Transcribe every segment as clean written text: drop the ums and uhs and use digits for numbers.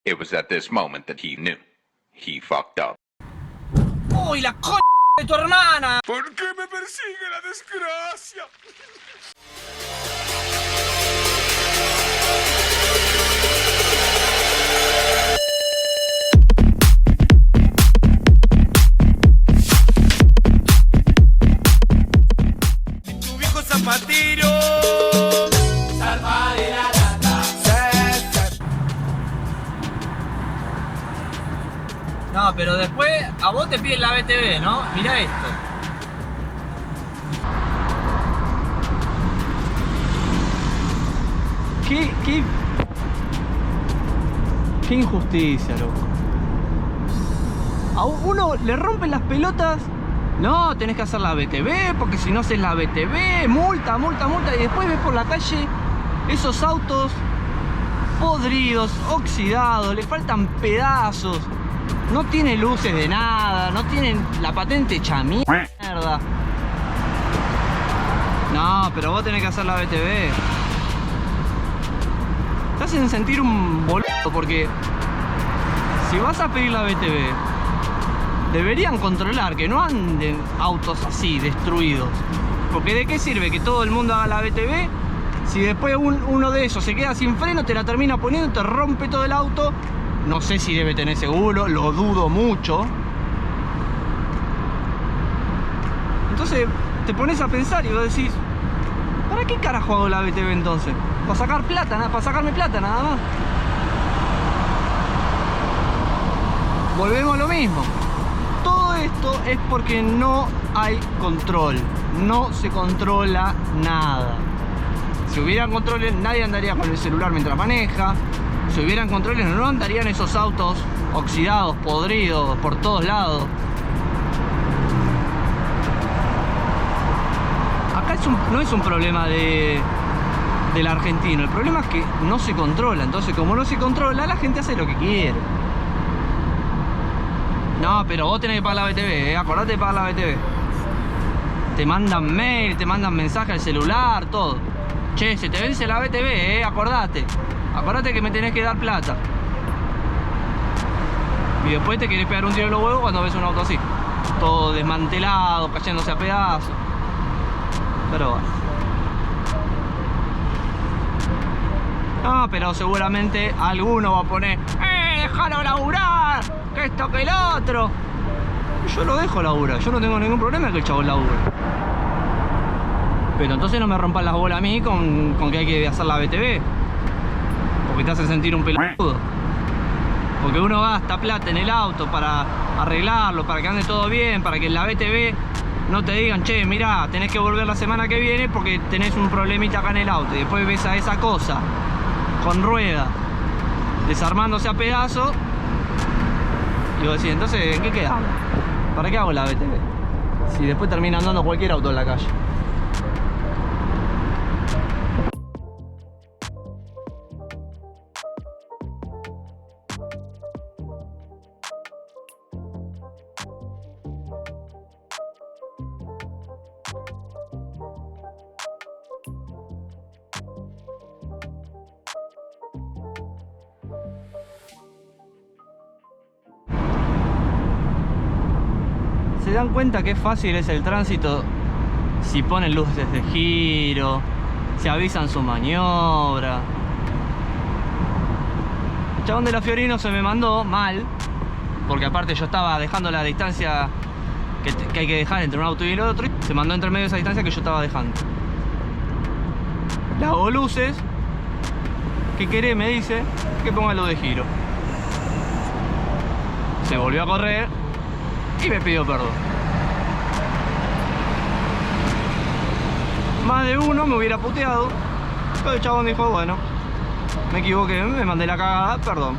It was at this moment that he knew. He fucked up. ¡Uy, la c*** de tu hermana! ¿Por qué me persigue la desgracia? Tu viejo zapatero. Salva de la lata. No, pero después a vos te piden la BTV, ¿no? Mirá esto. Qué injusticia, loco. A uno le rompen las pelotas. No, tenés que hacer la BTV, porque si no haces la BTV, multa, multa, multa. Y después ves por la calle esos autos podridos, oxidados, le faltan pedazos. No tiene luces de nada, no tienen la patente hecha mierda. No, pero vos tenés que hacer la BTV. Te hacen sentir un boludo, porque si vas a pedir la BTV, deberían controlar que no anden autos así, destruidos. Porque ¿de qué sirve que todo el mundo haga la BTV si después uno de esos se queda sin freno, te la termina poniendo, te rompe todo el auto? No sé si debe tener seguro, lo dudo mucho. Entonces te pones a pensar y vos decís, ¿para qué carajo hago la BTV entonces? ¿Para sacar plata? ¿Para sacarme plata nada más? Volvemos a lo mismo. Todo esto es porque no hay control. No se controla nada. Si hubieran controles, nadie andaría con el celular mientras maneja. Si hubieran controles, no andarían esos autos oxidados, podridos, por todos lados. Acá no es un problema del argentino. El problema es que no se controla. Entonces, como no se controla, la gente hace lo que quiere. No, pero vos tenés que pagar la BTV, acordate de pagar la BTV. Te mandan mail, te mandan mensaje al celular, todo. Che, se te vence la BTV, acordate. Acordate que me tenés que dar plata. Y después te querés pegar un tiro en los huevos cuando ves un auto así, todo desmantelado, cayéndose a pedazos. Pero bueno. No, pero seguramente alguno va a poner, déjalo laburar, que esto que el otro. Yo lo dejo laburar, yo no tengo ningún problema que el chabón labure. Pero entonces no me rompan las bolas a mí con que hay que hacer la BTV. Porque te hacen sentir un pelotudo. Porque uno gasta plata en el auto para arreglarlo, para que ande todo bien, para que en la BTV no te digan, che, mirá, tenés que volver la semana que viene porque tenés un problemita acá en el auto. Y después ves a esa cosa con rueda desarmándose a pedazos. Y vos decís, entonces, ¿en qué quedamos? ¿Para qué hago la BTV? Si después termina andando cualquier auto en la calle. ¿Se dan cuenta qué fácil es el tránsito si ponen luces de giro, si avisan su maniobra? El chabón de la Fiorino se me mandó mal, porque aparte yo estaba dejando la distancia que hay que dejar entre un auto y el otro, y se mandó entre medio de esa distancia que yo estaba dejando. Le hago luces, ¿qué querés? Me dice que ponga luz de giro. Se volvió a correr y me pidió perdón. Más de uno me hubiera puteado, pero el chabón dijo, bueno, me equivoqué, me mandé la cagada, perdón.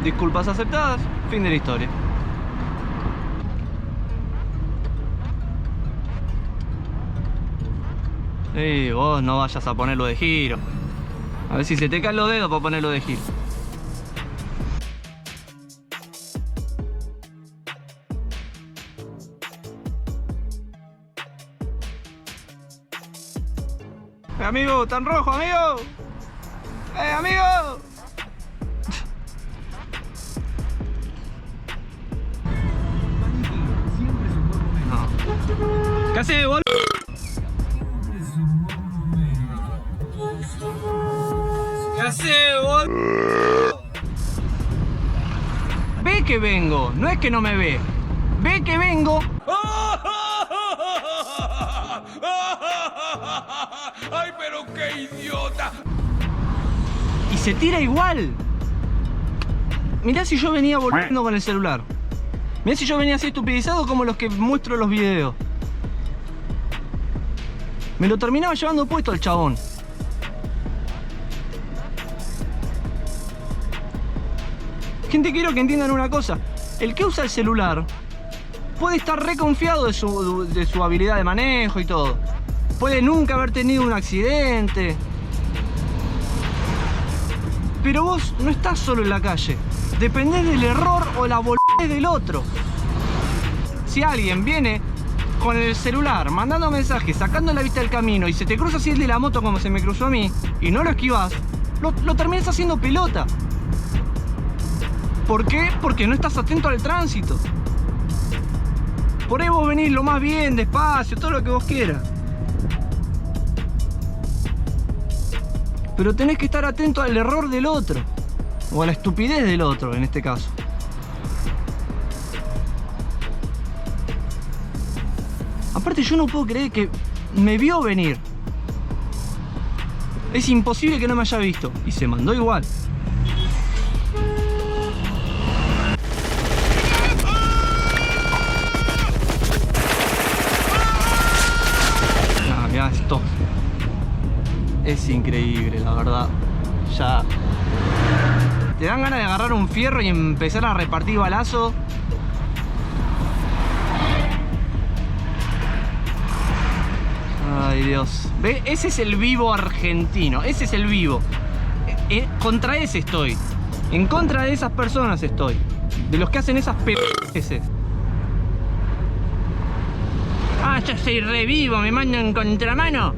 Disculpas aceptadas, fin de la historia. Y vos no vayas a ponerlo de giro. A ver si se te caen los dedos para ponerlo de giro. Amigo, tan rojo, amigo. Amigo. haces, boludo? ¿Qué haces, boludo? Ve que vengo, no es que no me ve. Ve que vengo. ¡Ay, pero qué idiota! Y se tira igual. Mirá si yo venía volviendo con el celular. Mirá si yo venía así estupidizado como los que muestro en los videos. Me lo terminaba llevando puesto al chabón. Gente, quiero que entiendan una cosa. El que usa el celular puede estar reconfiado de su habilidad de manejo y todo. Puede nunca haber tenido un accidente. Pero vos no estás solo en la calle. Dependés del error o la boludez del otro. Si alguien viene con el celular mandando mensajes, sacando la vista del camino y se te cruza así el de la moto como se me cruzó a mí y no lo esquivas, lo terminas haciendo pelota. ¿Por qué? Porque no estás atento al tránsito. Por ahí vos venís lo más bien, despacio, todo lo que vos quieras. Pero tenés que estar atento al error del otro. O a la estupidez del otro, en este caso. Aparte, yo no puedo creer que me vio venir. Es imposible que no me haya visto. Y se mandó igual. Mirá esto. Es increíble, la verdad. Ya te dan ganas de agarrar un fierro y empezar a repartir balazos. Ay, Dios. ¿Ve? Ese es el vivo argentino. Ese es el vivo. Contra ese estoy. En contra de esas personas estoy. De los que hacen esas p***eses. Ah, yo soy re vivo, me mando en contramano.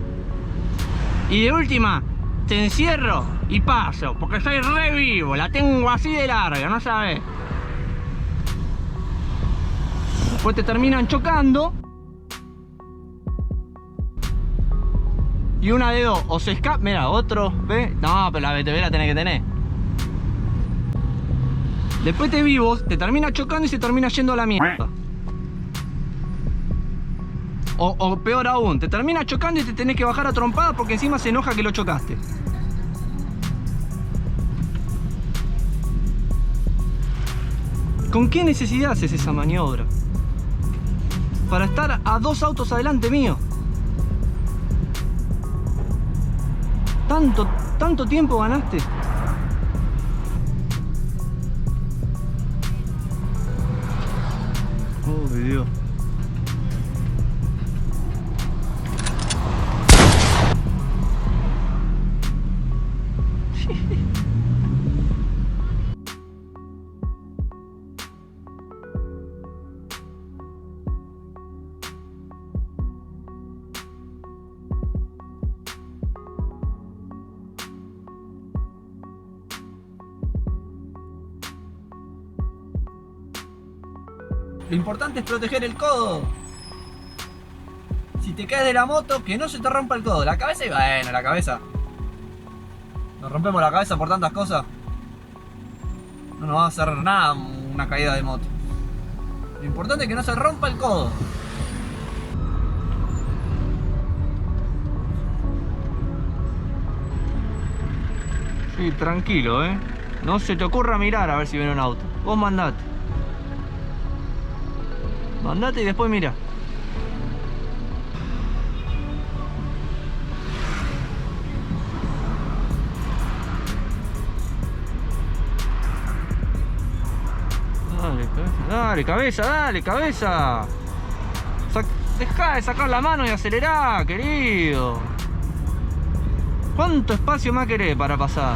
Y de última, te encierro y paso, porque soy re vivo, la tengo así de larga, no sabes. Después te terminan chocando. Y una de dos, o se escapa, mira, otro, ¿ves? No, pero la BTV la tenés que tener. Después te vivos, te termina chocando y se termina yendo a la mierda. O peor aún, te termina chocando y te tenés que bajar a trompada porque encima se enoja que lo chocaste. ¿Con qué necesidad haces esa maniobra? Para estar a 2 autos adelante mío. ¿Tanto tiempo ganaste? Oh, Dios. Lo importante es proteger el codo. Si te caes de la moto, que no se te rompa el codo. La cabeza y bueno, la cabeza. Nos rompemos la cabeza por tantas cosas. No nos va a hacer nada una caída de moto. Lo importante es que no se rompa el codo. Sí, tranquilo, No se te ocurra mirar a ver si viene un auto. Vos mandate. Mandate y después mira. Dale, cabeza, dale, cabeza. Dejá de sacar la mano y acelerá, querido. ¿Cuánto espacio más querés para pasar?